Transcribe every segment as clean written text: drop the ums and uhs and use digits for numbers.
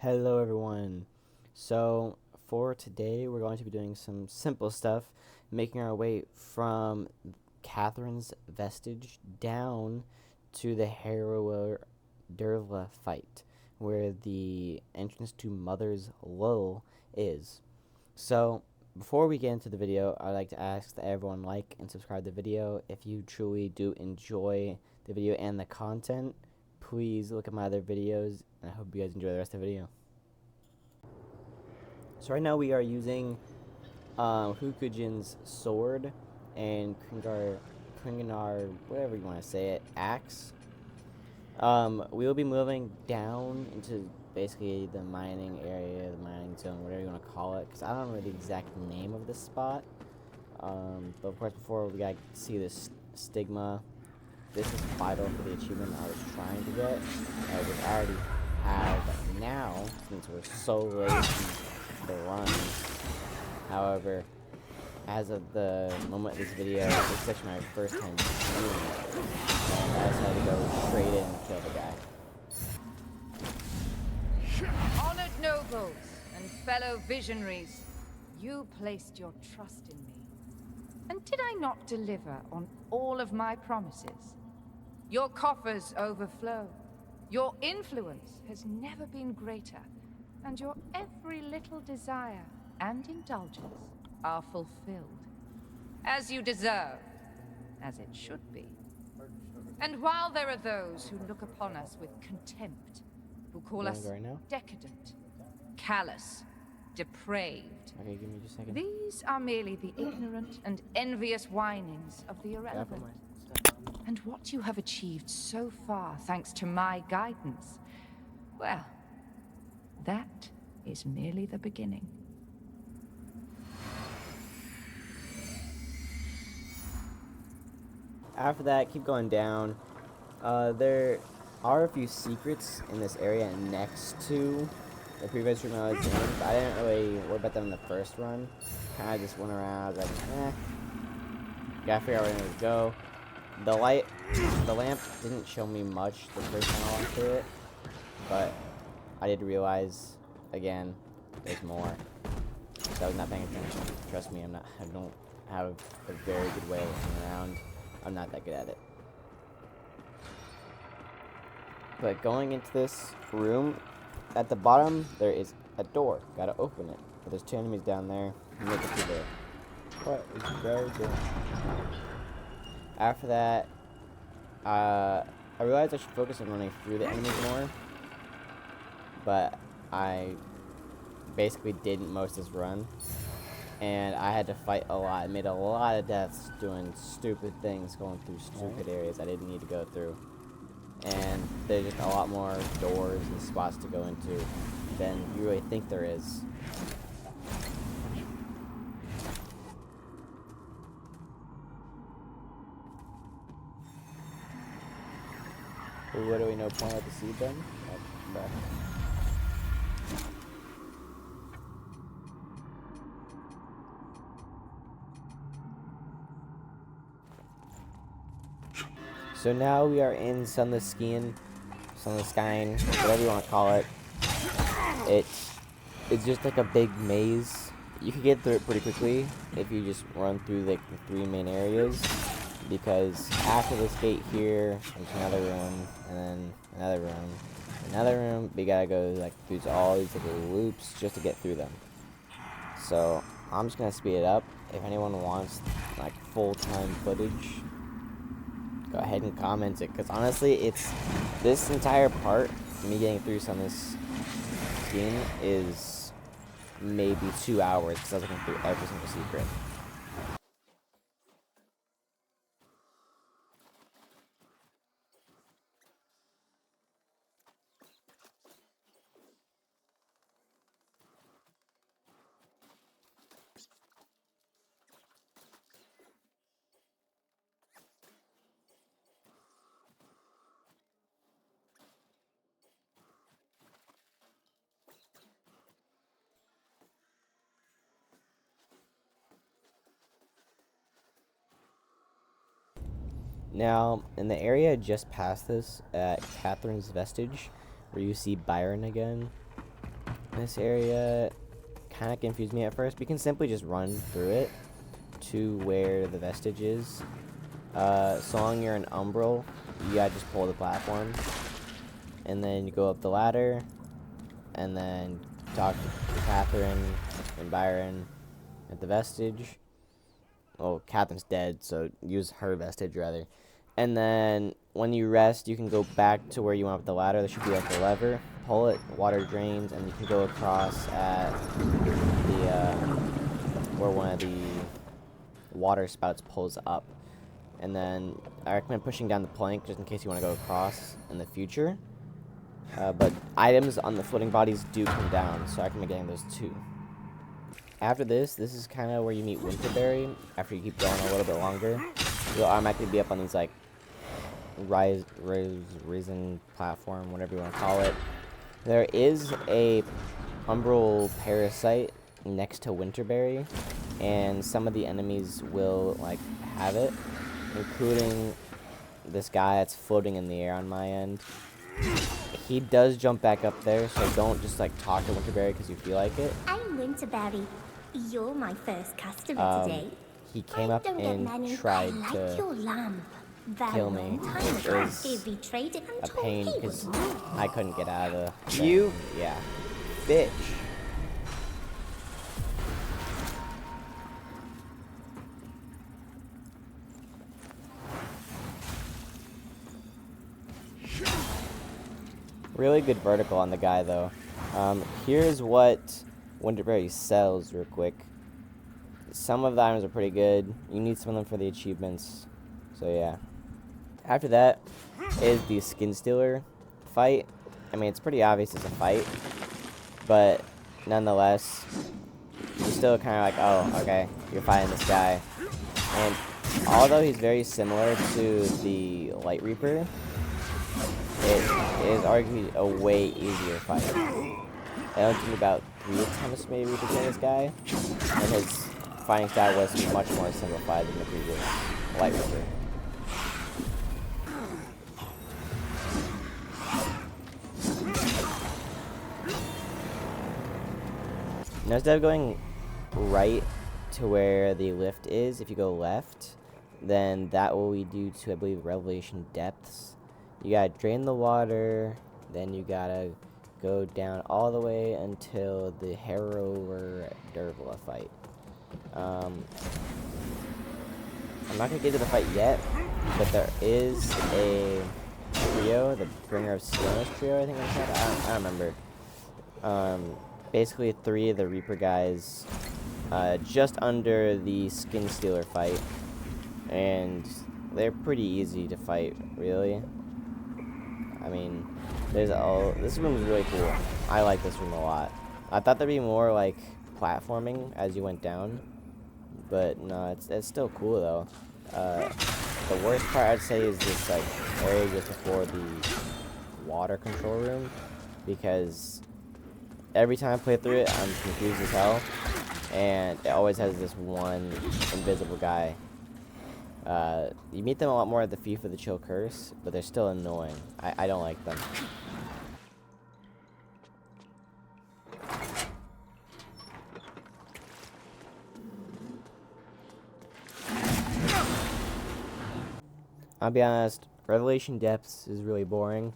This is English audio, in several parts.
Hello everyone. So for today we're going to be doing some simple stuff, making our way from Catherine's Vestige down to the Harrower Derva fight, where the entrance to Mother's Lull is. So before we get into the video, I'd like to ask that everyone like and subscribe to the video. If you truly do enjoy the video and the content, please look at my other videos, and I hope you guys enjoy the rest of the video. So right now we are using Hukujin's sword and Kringanar, whatever you want to say it, axe. We will be moving down into basically the mining area, the mining zone, whatever you want to call it, because I don't know the exact name of this spot. But of course, before we gotta see this stigma, this is vital for the achievement I was trying to get, which I already have now, since we're so late in the run. However, as of the moment of this video, it's actually my first time doing it, and I decided to go straight in and kill the guy. Honored nobles and fellow visionaries, you placed your trust in me. And did I not deliver on all of my promises? Your coffers overflow. Your influence has never been greater, and your every little desire and indulgence are fulfilled. As you deserve, as it should be. And while there are those who look upon us with contempt, who call us decadent, callous, depraved. Okay, give me just a second. These are merely the ignorant and envious whinings of the irrelevant. And what you have achieved so far, thanks to my guidance, well, that is merely the beginning. After that, keep going down. There are a few secrets in this area next to the previous room I was in, but I didn't really worry about them in the first run. Kind of just went around, like, gotta figure out where to go. The lamp didn't show me much the first time I went through it, but I did realize, again, there's more. So I was not paying attention. Trust me, I don't have a very good way of looking around. I'm not that good at it. But going into this room, at the bottom, there is a door. Gotta open it. But there's two enemies down there. Make it through there. What is very good. After that, I realized I should focus on running through the enemies more. But I basically didn't most of this run. And I had to fight a lot. I made a lot of deaths doing stupid things, going through stupid areas I didn't need to go through. And there's just a lot more doors and spots to go into than you really think there is. Literally no point at the seed then? Okay. So now we are in Sunless Skyne, whatever you want to call it. It's just like a big maze. You can get through it pretty quickly if you just run through like the three main areas, because after this gate here, there's another room, and then another room. But you gotta go like through all these little loops just to get through them. So I'm just gonna speed it up. If anyone wants like full-time footage, go ahead and comment it, because honestly, it's this entire part, me getting through some of this skin, is maybe 2 hours, because I was looking through every single secret. Now, in the area just past this, at Catherine's Vestige, where you see Byron again, This area kind of confused me at first. We can simply just run through it to where the vestige is. So long you're an umbral, you gotta just pull the platform. And then you go up the ladder, and then talk to Catherine and Byron at the vestige. Well, Catherine's dead, so use her vestige rather. And then when you rest, you can go back to where you went up the ladder. There should be like a lever. Pull it, water drains, and you can go across at the where one of the water spouts pulls up. And then I recommend pushing down the plank just in case you want to go across in the future. But items on the floating bodies do come down, so I recommend getting those too. After this is kind of where you meet Winterberry. After you keep going a little bit longer, you'll automatically be up on these like risen platform, whatever you want to call it. There is a umbral parasite next to Winterberry, and some of the enemies will like have it, including this guy that's floating in the air on my end. He does jump back up there, so don't just like talk to Winterberry because you feel like it. I'm Winterberry. You're my first customer today. He came up and tried to kill me. It was a pain because I couldn't get out of the... You? Yeah. Bitch. Really good vertical on the guy, though. Here's what Winterberry sells real quick. Some of the items are pretty good. You need some of them for the achievements. So, yeah. After that is the Skin Stealer fight. I mean, it's pretty obvious it's a fight. But, nonetheless, you're still kind of like, oh, okay, you're fighting this guy. And although he's very similar to the Light Reaper, it is arguably a way easier fight. It only took me about 3 attempts maybe to kill this guy, and his fighting style was much more simplified than the previous Light Reaper. Now instead of going right to where the lift is, if you go left, then that will lead you to, I believe, Revelation Depths. You gotta drain the water, then you gotta go down all the way until the Harrower Dervla fight. I'm not gonna get to the fight yet, but there is a trio, the Bringer of Stillness trio, I think it's called. I don't remember. Basically 3 of the Reaper guys, just under the Skin Stealer fight, and they're pretty easy to fight, really. I mean, this room is really cool. I like this room a lot. I thought there'd be more like platforming as you went down, but no, it's still cool though. The worst part I'd say is this like area just before the water control room, because every time I play through it, I'm confused as hell, and it always has this one invisible guy. You meet them a lot more at the Thief of the Chill Curse, but they're still annoying. I don't like them. I'll be honest, Revelation Depths is really boring.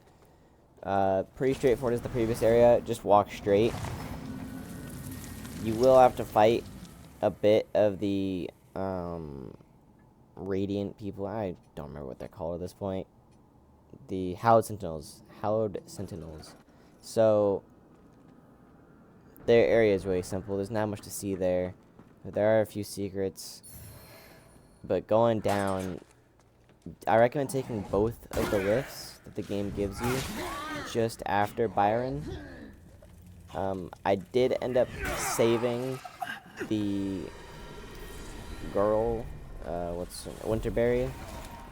Pretty straightforward as the previous area, just walk straight. You will have to fight a bit of the, Radiant people. I don't remember what they're called at this point. The Hallowed Sentinels. So, their area is really simple. There's not much to see there. There are a few secrets. But going down, I recommend taking both of the lifts that the game gives you just after Byron. I did end up saving the girl, Winterberry,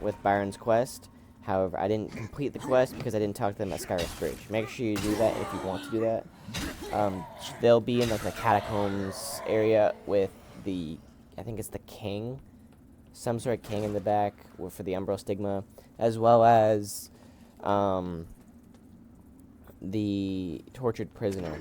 with Byron's quest. However, I didn't complete the quest because I didn't talk to them at Skyrest Bridge. Make sure you do that if you want to do that. They'll be in like the catacombs area with the, I think it's the king, some sort of king in the back for the Umbral Stigma, as well as the tortured prisoner.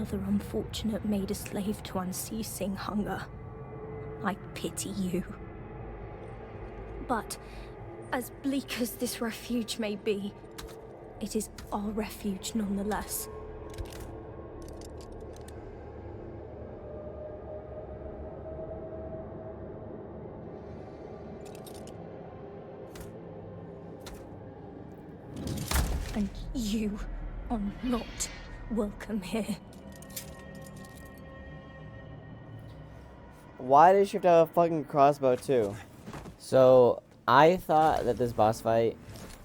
another unfortunate made a slave to unceasing hunger. I pity you. But, as bleak as this refuge may be, it is our refuge nonetheless. And you are not welcome here. Why does she have to have a fucking crossbow too? So I thought that this boss fight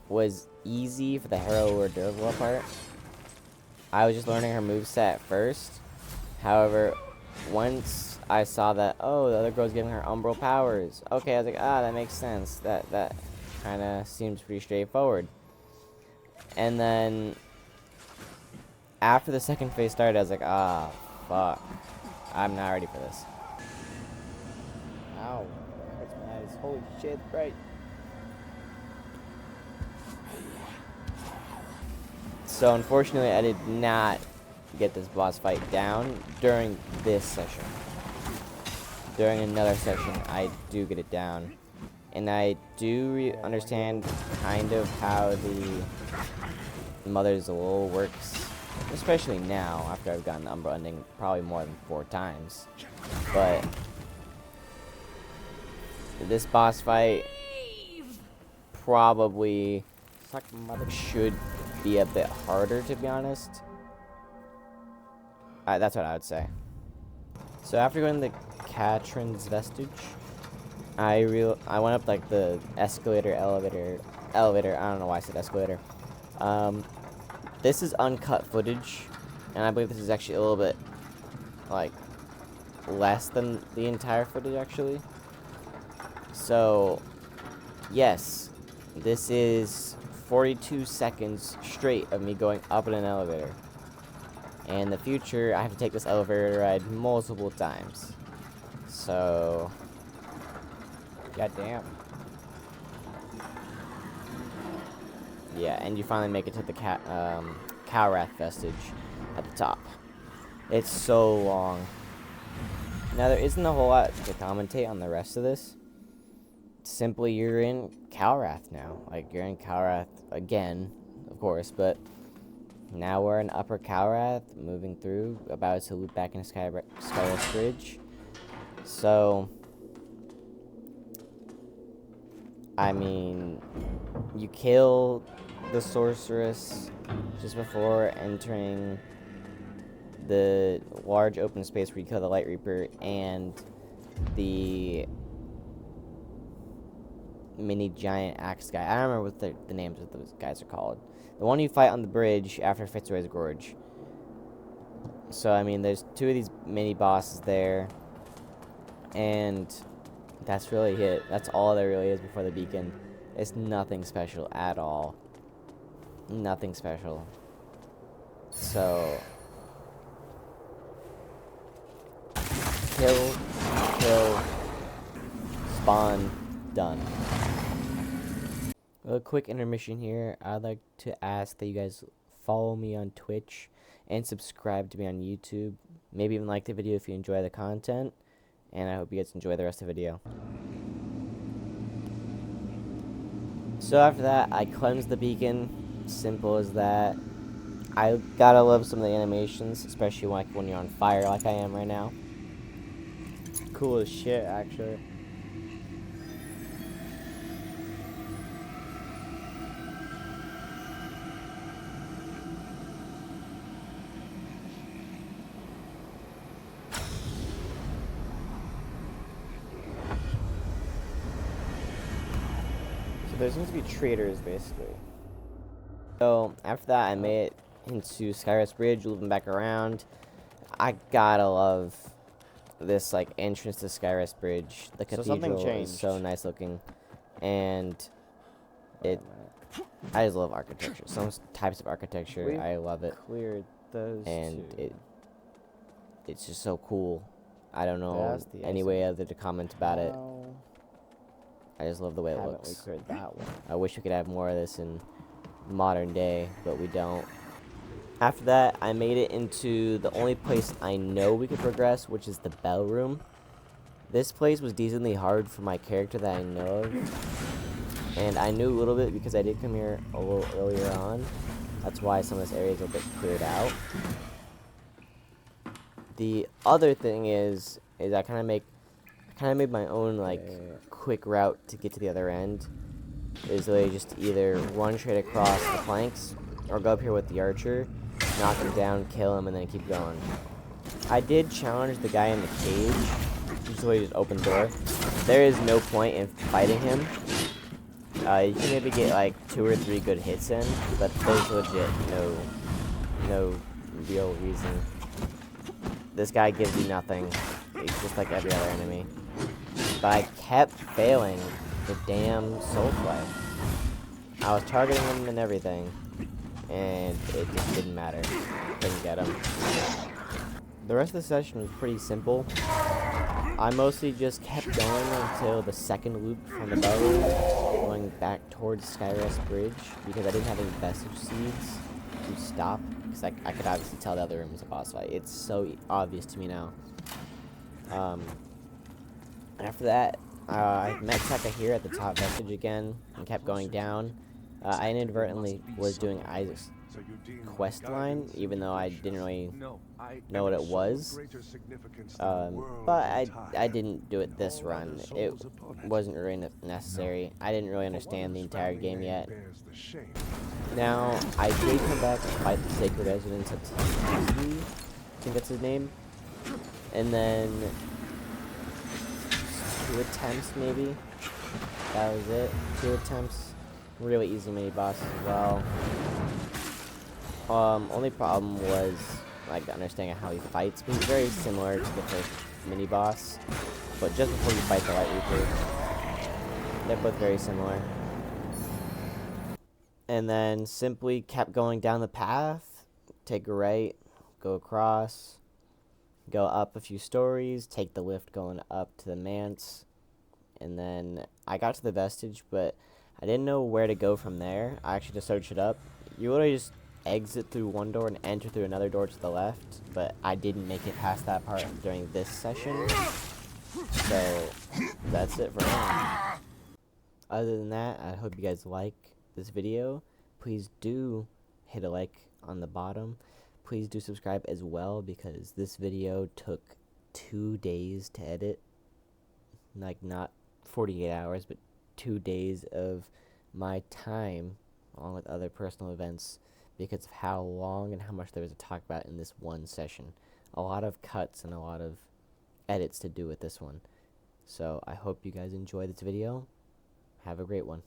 was easy for the hero or durable part. I was just learning her moveset at first. However, once I saw that, oh, the other girl's giving her umbral powers. Okay, I was like, ah, that makes sense. That kind of seems pretty straightforward. And then after the second phase started, I was like, ah, fuck. I'm not ready for this. Ow. Hurts my eyes. Holy shit, right. So unfortunately, I did not get this boss fight down during this session. During another session, I do get it down. And I do understand kind of how the Mother's Soul works. Especially now, after I've gotten the Umbra ending probably more than 4 times. But this boss fight probably should be a bit harder, to be honest. That's what I would say. So after going to the Katrin's Vestige, I went up like the escalator, elevator. I don't know why I said escalator. This is uncut footage, and I believe this is actually a little bit like less than the entire footage actually. So yes, this is 42 seconds straight of me going up in an elevator. And in the future, I have to take this elevator ride multiple times. So, goddamn. Yeah, and you finally make it to the Calrath Vestige at the top. It's so long. Now, there isn't a whole lot to commentate on the rest of this. Simply, you're in Calrath now. Like, you're in Calrath again, of course, but now we're in Upper Calrath, moving through, about to loop back into Skyrest Bridge. So, I mean, you kill the sorceress just before entering the large open space where you kill the Light Reaper and the mini giant axe guy. I don't remember what the names of those guys are called. The one you fight on the bridge after Fitzroy's Gorge. So, I mean, there's 2 of these mini bosses there. And that's really it. That's all there really is before the beacon. It's nothing special at all. Nothing special. So, kill, spawn, done. A quick intermission here. I'd like to ask that you guys follow me on Twitch and subscribe to me on YouTube. Maybe even like the video if you enjoy the content. And I hope you guys enjoy the rest of the video. So after that, I cleansed the beacon. Simple as that. I gotta love some of the animations, especially when you're on fire like I am right now. Cool as shit, actually. There seems to be traders, basically. So, after that, I made it into Skyrest Bridge, looping back around. I gotta love this, like, entrance to Skyrest Bridge. The cathedral is so nice looking. And I just love architecture. Some types of architecture, I love it. Cleared those and two. it's just so cool. I don't know any way other to comment about it. I just love the way it looks. We cleared that one. I wish we could have more of this in modern day, but we don't. After that, I made it into the only place I know we could progress, which is the bell room. This place was decently hard for my character that I know of, and I knew a little bit because I did come here a little earlier on. That's why some of this area is a bit cleared out. The other thing is I kind of made my own like quick route to get to the other end. Is literally just either run straight across the planks or go up here with the archer, knock him down, kill him, and then keep going. I did challenge the guy in the cage, just literally just open door. There is no point in fighting him. You can maybe get like 2 or 3 good hits in, but there's legit no real reason. This guy gives you nothing. He's just like every other enemy. But I kept failing the damn soul play. I was targeting him and everything, and it just didn't matter. Couldn't get him. The rest of the session was pretty simple. I mostly just kept going until the second loop from the bell room, going back towards Skyrest Bridge, because I didn't have any vestige seeds to stop, because I could obviously tell the other room was a boss fight. It's so obvious to me now. After that, I met Tekka here at the top vestige again, and kept going down. I inadvertently was doing Isaac's quest line, even though I didn't really know what it was. But I didn't do it this run. It wasn't really necessary. I didn't really understand the entire game yet. Now, I did come back to fight the Sacred Residence of Tizzy, I think that's his name. And then 2 attempts maybe. That was it. 2 attempts. Really easy mini boss as well. Only problem was like understanding how he fights. He's very similar to the first mini boss, but just before you fight the Light Reaper, they're both very similar. And then simply kept going down the path, take a right, go across, go up a few stories, take the lift going up to the manse, and then I got to the vestige, but I didn't know where to go from there. I actually just searched it up. You literally just exit through one door and enter through another door to the left, but I didn't make it past that part during this session, so that's it for now. Other than that, I hope you guys like this video. Please do hit a like on the bottom. Please do subscribe as well, because this video took 2 days to edit. Like, not 48 hours, but 2 days of my time, along with other personal events, because of how long and how much there was to talk about in this one session. A lot of cuts and a lot of edits to do with this one. So I hope you guys enjoy this video. Have a great one.